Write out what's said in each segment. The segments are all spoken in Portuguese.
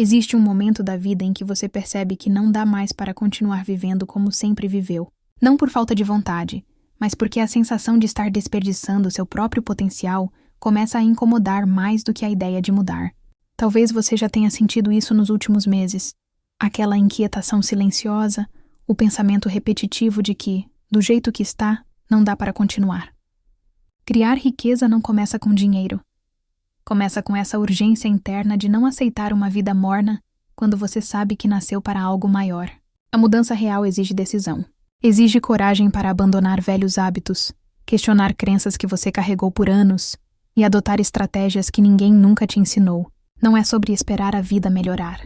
Existe um momento da vida em que você percebe que não dá mais para continuar vivendo como sempre viveu. Não por falta de vontade, mas porque a sensação de estar desperdiçando seu próprio potencial começa a incomodar mais do que a ideia de mudar. Talvez você já tenha sentido isso nos últimos meses. Aquela inquietação silenciosa, o pensamento repetitivo de que, do jeito que está, não dá para continuar. Criar riqueza não começa com dinheiro. Começa com essa urgência interna de não aceitar uma vida morna quando você sabe que nasceu para algo maior. A mudança real exige decisão. Exige coragem para abandonar velhos hábitos, questionar crenças que você carregou por anos e adotar estratégias que ninguém nunca te ensinou. Não é sobre esperar a vida melhorar.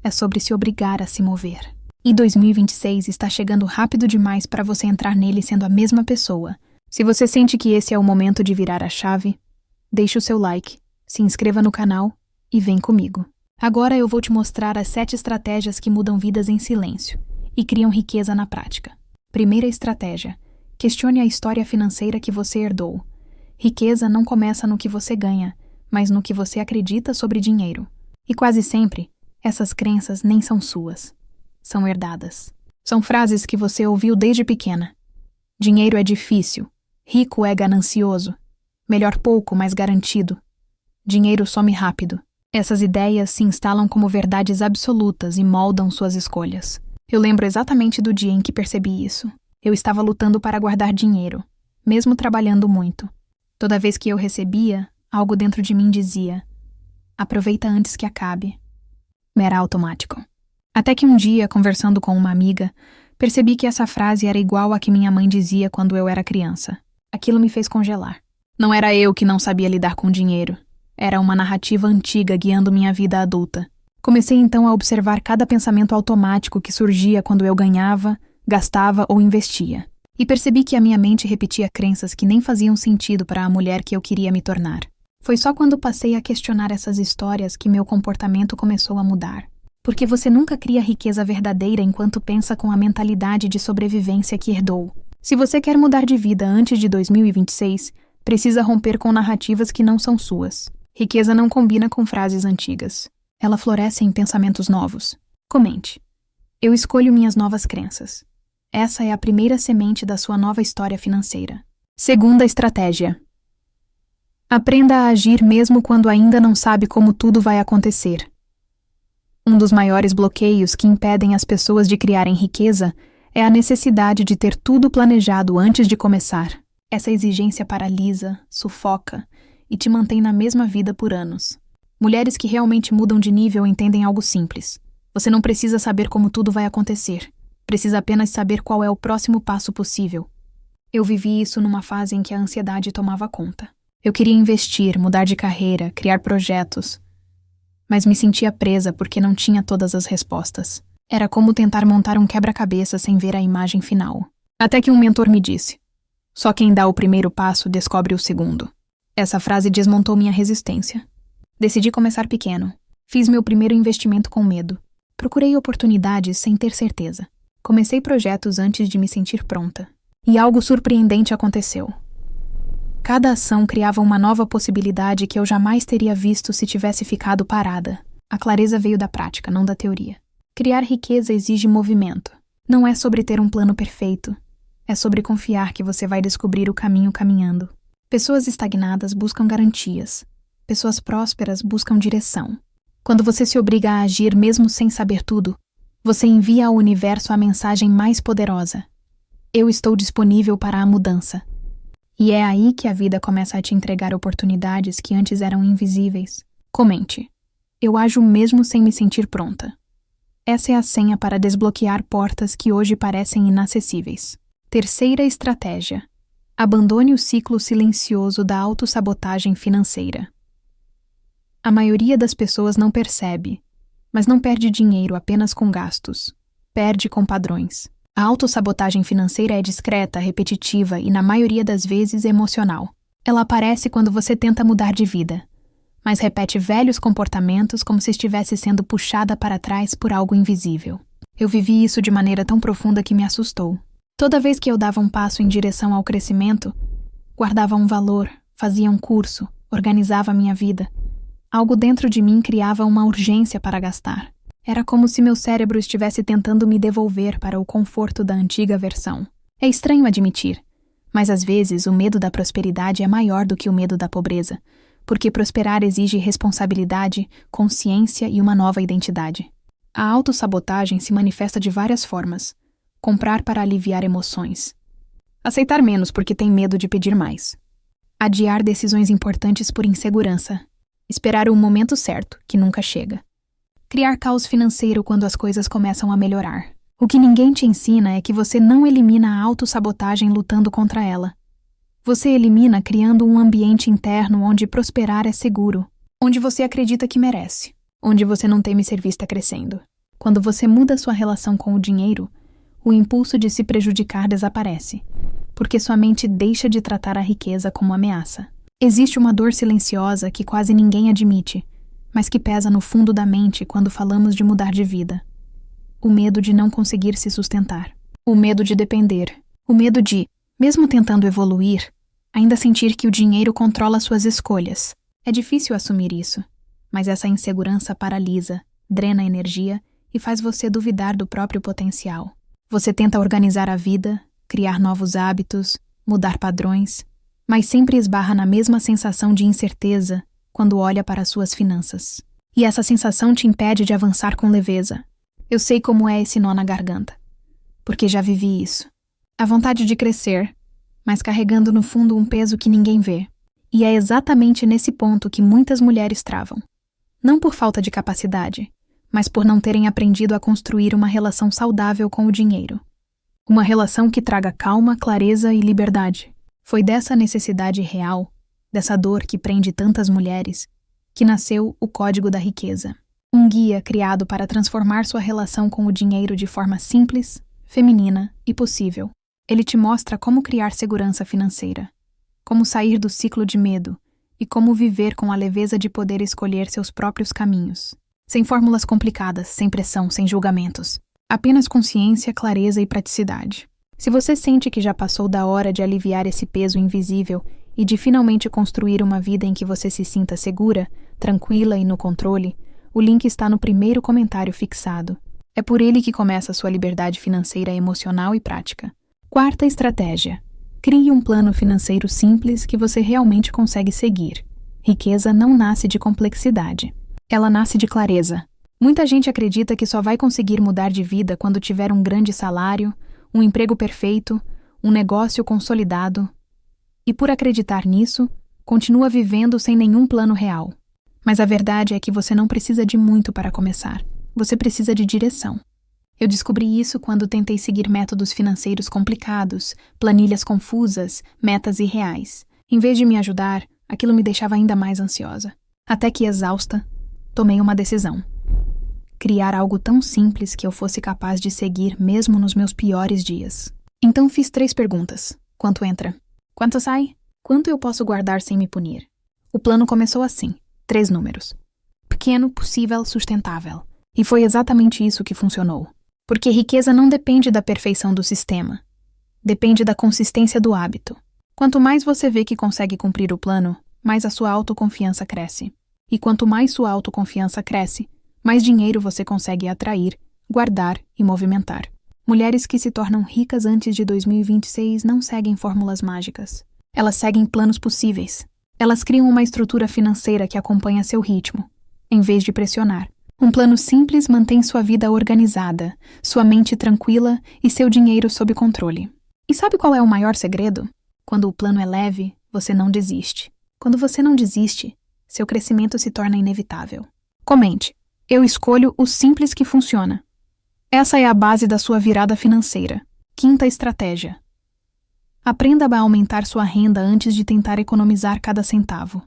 É sobre se obrigar a se mover. E 2026 está chegando rápido demais para você entrar nele sendo a mesma pessoa. Se você sente que esse é o momento de virar a chave, deixe o seu like, se inscreva no canal e vem comigo. Agora eu vou te mostrar as 7 estratégias que mudam vidas em silêncio e criam riqueza na prática. Primeira estratégia: questione a história financeira que você herdou. Riqueza não começa no que você ganha, mas no que você acredita sobre dinheiro. E quase sempre, essas crenças nem são suas. São herdadas. São frases que você ouviu desde pequena. Dinheiro é difícil. Rico é ganancioso. Melhor pouco, mas garantido. Dinheiro some rápido. Essas ideias se instalam como verdades absolutas e moldam suas escolhas. Eu lembro exatamente do dia em que percebi isso. Eu estava lutando para guardar dinheiro, mesmo trabalhando muito. Toda vez que eu recebia, algo dentro de mim dizia: aproveita antes que acabe. Era automático. Até que um dia, conversando com uma amiga, percebi que essa frase era igual à que minha mãe dizia quando eu era criança. Aquilo me fez congelar. Não era eu que não sabia lidar com dinheiro. Era uma narrativa antiga guiando minha vida adulta. Comecei então a observar cada pensamento automático que surgia quando eu ganhava, gastava ou investia. E percebi que a minha mente repetia crenças que nem faziam sentido para a mulher que eu queria me tornar. Foi só quando passei a questionar essas histórias que meu comportamento começou a mudar. Porque você nunca cria riqueza verdadeira enquanto pensa com a mentalidade de sobrevivência que herdou. Se você quer mudar de vida antes de 2026, precisa romper com narrativas que não são suas. Riqueza não combina com frases antigas. Ela floresce em pensamentos novos. Comente: eu escolho minhas novas crenças. Essa é a primeira semente da sua nova história financeira. Segunda estratégia: aprenda a agir mesmo quando ainda não sabe como tudo vai acontecer. Um dos maiores bloqueios que impedem as pessoas de criarem riqueza é a necessidade de ter tudo planejado antes de começar. Essa exigência paralisa, sufoca e te mantém na mesma vida por anos. Mulheres que realmente mudam de nível entendem algo simples. Você não precisa saber como tudo vai acontecer. Precisa apenas saber qual é o próximo passo possível. Eu vivi isso numa fase em que a ansiedade tomava conta. Eu queria investir, mudar de carreira, criar projetos, mas me sentia presa porque não tinha todas as respostas. Era como tentar montar um quebra-cabeça sem ver a imagem final. Até que um mentor me disse: só quem dá o primeiro passo descobre o segundo. Essa frase desmontou minha resistência. Decidi começar pequeno. Fiz meu primeiro investimento com medo. Procurei oportunidades sem ter certeza. Comecei projetos antes de me sentir pronta. E algo surpreendente aconteceu. Cada ação criava uma nova possibilidade que eu jamais teria visto se tivesse ficado parada. A clareza veio da prática, não da teoria. Criar riqueza exige movimento. Não é sobre ter um plano perfeito. É sobre confiar que você vai descobrir o caminho caminhando. Pessoas estagnadas buscam garantias. Pessoas prósperas buscam direção. Quando você se obriga a agir mesmo sem saber tudo, você envia ao universo a mensagem mais poderosa: eu estou disponível para a mudança. E é aí que a vida começa a te entregar oportunidades que antes eram invisíveis. Comente: eu ajo mesmo sem me sentir pronta. Essa é a senha para desbloquear portas que hoje parecem inacessíveis. Terceira estratégia: abandone o ciclo silencioso da autossabotagem financeira. A maioria das pessoas não percebe, mas não perde dinheiro apenas com gastos. Perde com padrões. A autossabotagem financeira é discreta, repetitiva e, na maioria das vezes, emocional. Ela aparece quando você tenta mudar de vida, mas repete velhos comportamentos como se estivesse sendo puxada para trás por algo invisível. Eu vivi isso de maneira tão profunda que me assustou. Toda vez que eu dava um passo em direção ao crescimento, guardava um valor, fazia um curso, organizava minha vida, Algo dentro de mim criava uma urgência para gastar. Era como se meu cérebro estivesse tentando me devolver para o conforto da antiga versão. É estranho admitir, mas às vezes o medo da prosperidade é maior do que o medo da pobreza, porque prosperar exige responsabilidade, consciência e uma nova identidade. A autossabotagem se manifesta de várias formas. Comprar para aliviar emoções. Aceitar menos porque tem medo de pedir mais. Adiar decisões importantes por insegurança. Esperar o momento certo, que nunca chega. Criar caos financeiro quando as coisas começam a melhorar. O que ninguém te ensina é que você não elimina a autossabotagem lutando contra ela. Você elimina criando um ambiente interno onde prosperar é seguro, onde você acredita que merece, onde você não teme ser vista crescendo. Quando você muda sua relação com o dinheiro, o impulso de se prejudicar desaparece, porque sua mente deixa de tratar a riqueza como ameaça. Existe uma dor silenciosa que quase ninguém admite, mas que pesa no fundo da mente quando falamos de mudar de vida. O medo de não conseguir se sustentar. O medo de depender. O medo de, mesmo tentando evoluir, ainda sentir que o dinheiro controla suas escolhas. É difícil assumir isso, mas essa insegurança paralisa, drena energia e faz você duvidar do próprio potencial. Você tenta organizar a vida, criar novos hábitos, mudar padrões, mas sempre esbarra na mesma sensação de incerteza quando olha para suas finanças. E essa sensação te impede de avançar com leveza. Eu sei como é esse nó na garganta, porque já vivi isso. A vontade de crescer, mas carregando no fundo um peso que ninguém vê. E é exatamente nesse ponto que muitas mulheres travam. Não por falta de capacidade, mas por não terem aprendido a construir uma relação saudável com o dinheiro. Uma relação que traga calma, clareza e liberdade. Foi dessa necessidade real, dessa dor que prende tantas mulheres, que nasceu o Código da Riqueza. Um guia criado para transformar sua relação com o dinheiro de forma simples, feminina e possível. Ele te mostra como criar segurança financeira, como sair do ciclo de medo e como viver com a leveza de poder escolher seus próprios caminhos. Sem fórmulas complicadas, sem pressão, sem julgamentos. Apenas consciência, clareza e praticidade. Se você sente que já passou da hora de aliviar esse peso invisível e de finalmente construir uma vida em que você se sinta segura, tranquila e no controle, o link está no primeiro comentário fixado. É por ele que começa a sua liberdade financeira emocional e prática. Quarta estratégia. Crie um plano financeiro simples que você realmente consegue seguir. Riqueza não nasce de complexidade. Ela nasce de clareza. Muita gente acredita que só vai conseguir mudar de vida quando tiver um grande salário, um emprego perfeito, um negócio consolidado. E por acreditar nisso, continua vivendo sem nenhum plano real. Mas a verdade é que você não precisa de muito para começar. Você precisa de direção. Eu descobri isso quando tentei seguir métodos financeiros complicados, planilhas confusas, metas irreais. Em vez de me ajudar, aquilo me deixava ainda mais ansiosa. Até que, exausta, tomei uma decisão. Criar algo tão simples que eu fosse capaz de seguir mesmo nos meus piores dias. Então fiz 3 perguntas. Quanto entra? Quanto sai? Quanto eu posso guardar sem me punir? O plano começou assim, 3 números. Pequeno, possível, sustentável. E foi exatamente isso que funcionou. Porque riqueza não depende da perfeição do sistema. Depende da consistência do hábito. Quanto mais você vê que consegue cumprir o plano, mais a sua autoconfiança cresce. E quanto mais sua autoconfiança cresce, mais dinheiro você consegue atrair, guardar e movimentar. Mulheres que se tornam ricas antes de 2026 não seguem fórmulas mágicas. Elas seguem planos possíveis. Elas criam uma estrutura financeira que acompanha seu ritmo, em vez de pressionar. Um plano simples mantém sua vida organizada, sua mente tranquila e seu dinheiro sob controle. E sabe qual é o maior segredo? Quando o plano é leve, você não desiste. Quando você não desiste, seu crescimento se torna inevitável. Comente. Eu escolho o simples que funciona. Essa é a base da sua virada financeira. Quinta estratégia. Aprenda a aumentar sua renda antes de tentar economizar cada centavo.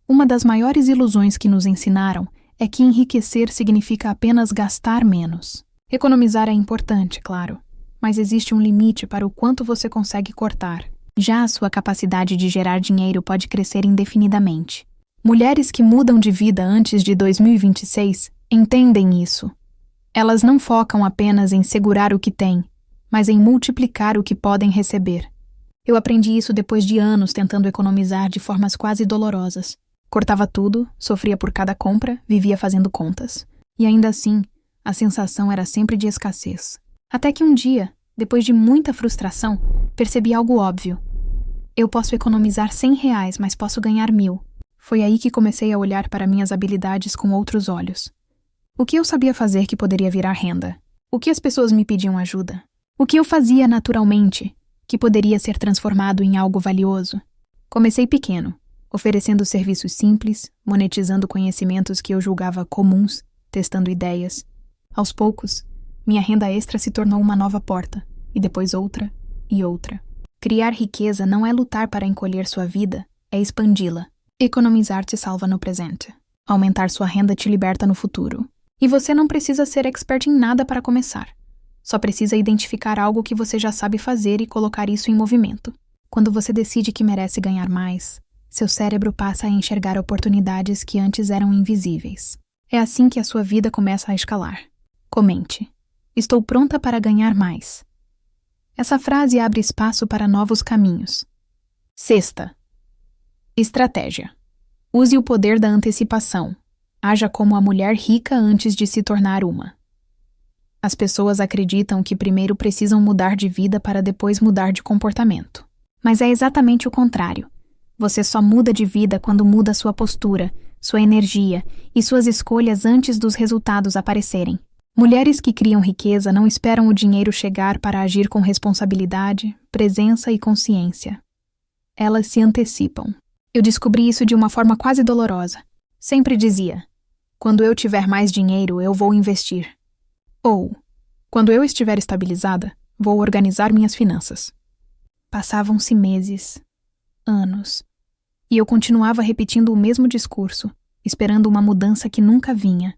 Uma das maiores ilusões que nos ensinaram é que enriquecer significa apenas gastar menos. Economizar é importante, claro, mas existe um limite para o quanto você consegue cortar. Já a sua capacidade de gerar dinheiro pode crescer indefinidamente. Mulheres que mudam de vida antes de 2026 entendem isso. Elas não focam apenas em segurar o que têm, mas em multiplicar o que podem receber. Eu aprendi isso depois de anos tentando economizar de formas quase dolorosas. Cortava tudo, sofria por cada compra, vivia fazendo contas. E ainda assim, a sensação era sempre de escassez. Até que um dia, depois de muita frustração, percebi algo óbvio. Eu posso economizar R$100, mas posso ganhar 1.000. Foi aí que comecei a olhar para minhas habilidades com outros olhos. O que eu sabia fazer que poderia virar renda? O que as pessoas me pediam ajuda? O que eu fazia naturalmente, que poderia ser transformado em algo valioso? Comecei pequeno, oferecendo serviços simples, monetizando conhecimentos que eu julgava comuns, testando ideias. Aos poucos, minha renda extra se tornou uma nova porta, e depois outra e outra. Criar riqueza não é lutar para encolher sua vida, é expandi-la. Economizar te salva no presente. Aumentar sua renda te liberta no futuro. E você não precisa ser expert em nada para começar. Só precisa identificar algo que você já sabe fazer e colocar isso em movimento. Quando você decide que merece ganhar mais, seu cérebro passa a enxergar oportunidades que antes eram invisíveis. É assim que a sua vida começa a escalar. Comente: estou pronta para ganhar mais. Essa frase abre espaço para novos caminhos. Sexta. Estratégia. Use o poder da antecipação. Haja como a mulher rica antes de se tornar uma. As pessoas acreditam que primeiro precisam mudar de vida para depois mudar de comportamento. Mas é exatamente o contrário. Você só muda de vida quando muda sua postura, sua energia e suas escolhas antes dos resultados aparecerem. Mulheres que criam riqueza não esperam o dinheiro chegar para agir com responsabilidade, presença e consciência. Elas se antecipam. Eu descobri isso de uma forma quase dolorosa. Sempre dizia: quando eu tiver mais dinheiro, eu vou investir. Ou, quando eu estiver estabilizada, vou organizar minhas finanças. Passavam-se meses, anos, e eu continuava repetindo o mesmo discurso, esperando uma mudança que nunca vinha.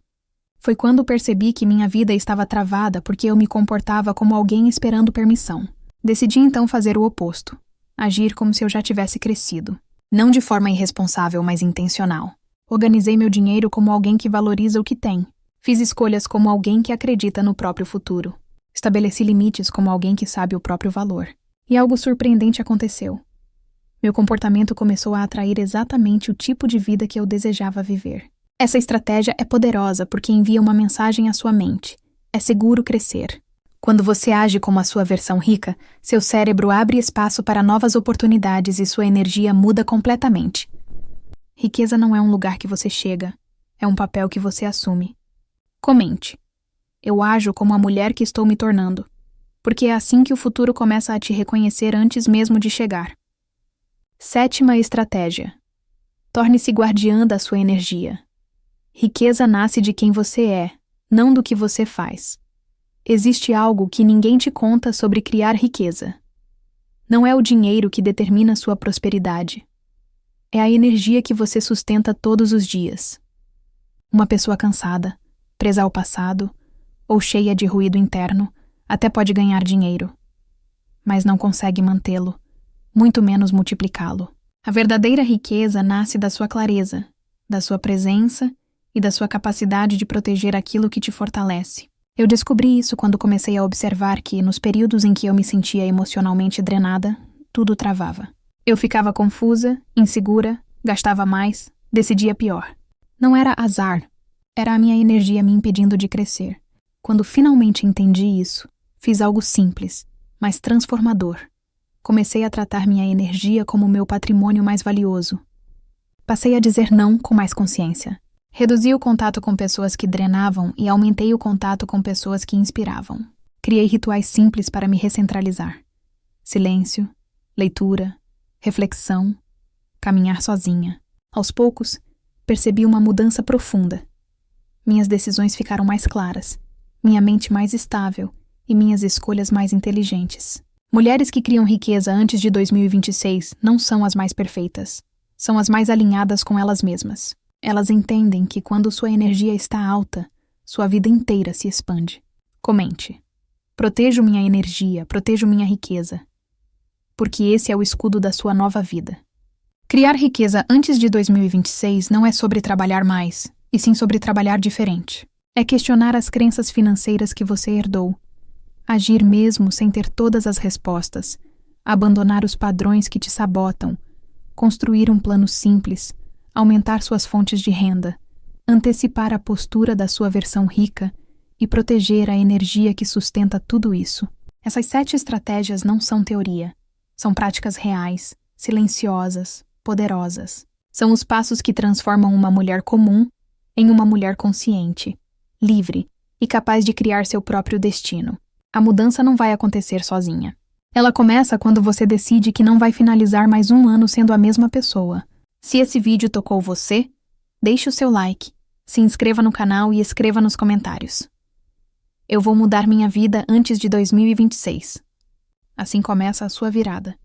Foi quando percebi que minha vida estava travada porque eu me comportava como alguém esperando permissão. Decidi então fazer o oposto, agir como se eu já tivesse crescido. Não de forma irresponsável, mas intencional. Organizei meu dinheiro como alguém que valoriza o que tem. Fiz escolhas como alguém que acredita no próprio futuro. Estabeleci limites como alguém que sabe o próprio valor. E algo surpreendente aconteceu. Meu comportamento começou a atrair exatamente o tipo de vida que eu desejava viver. Essa estratégia é poderosa porque envia uma mensagem à sua mente. É seguro crescer. Quando você age como a sua versão rica, seu cérebro abre espaço para novas oportunidades e sua energia muda completamente. Riqueza não é um lugar que você chega, é um papel que você assume. Comente: eu ajo como a mulher que estou me tornando, porque é assim que o futuro começa a te reconhecer antes mesmo de chegar. Sétima estratégia. Torne-se guardiã da sua energia. Riqueza nasce de quem você é, não do que você faz. Existe algo que ninguém te conta sobre criar riqueza. Não é o dinheiro que determina sua prosperidade. É a energia que você sustenta todos os dias. Uma pessoa cansada, presa ao passado, ou cheia de ruído interno, até pode ganhar dinheiro, mas não consegue mantê-lo, muito menos multiplicá-lo. A verdadeira riqueza nasce da sua clareza, da sua presença e da sua capacidade de proteger aquilo que te fortalece. Eu descobri isso quando comecei a observar que, nos períodos em que eu me sentia emocionalmente drenada, tudo travava. Eu ficava confusa, insegura, gastava mais, decidia pior. Não era azar, era a minha energia me impedindo de crescer. Quando finalmente entendi isso, fiz algo simples, mas transformador. Comecei a tratar minha energia como meu patrimônio mais valioso. Passei a dizer não com mais consciência. Reduzi o contato com pessoas que drenavam e aumentei o contato com pessoas que inspiravam. Criei rituais simples para me recentralizar. Silêncio, leitura, reflexão, caminhar sozinha. Aos poucos, percebi uma mudança profunda. Minhas decisões ficaram mais claras, minha mente mais estável e minhas escolhas mais inteligentes. Mulheres que criam riqueza antes de 2026 não são as mais perfeitas. São as mais alinhadas com elas mesmas. Elas entendem que quando sua energia está alta, sua vida inteira se expande. Comente: protejo minha energia, protejo minha riqueza. Porque esse é o escudo da sua nova vida. Criar riqueza antes de 2026 não é sobre trabalhar mais, e sim sobre trabalhar diferente. É questionar as crenças financeiras que você herdou. Agir mesmo sem ter todas as respostas. Abandonar os padrões que te sabotam. Construir um plano simples, aumentar suas fontes de renda, antecipar a postura da sua versão rica e proteger a energia que sustenta tudo isso. Essas 7 estratégias não são teoria. São práticas reais, silenciosas, poderosas. São os passos que transformam uma mulher comum em uma mulher consciente, livre e capaz de criar seu próprio destino. A mudança não vai acontecer sozinha. Ela começa quando você decide que não vai finalizar mais um ano sendo a mesma pessoa. Se esse vídeo tocou você, deixe o seu like, se inscreva no canal e escreva nos comentários. Eu vou mudar minha vida antes de 2026. Assim começa a sua virada.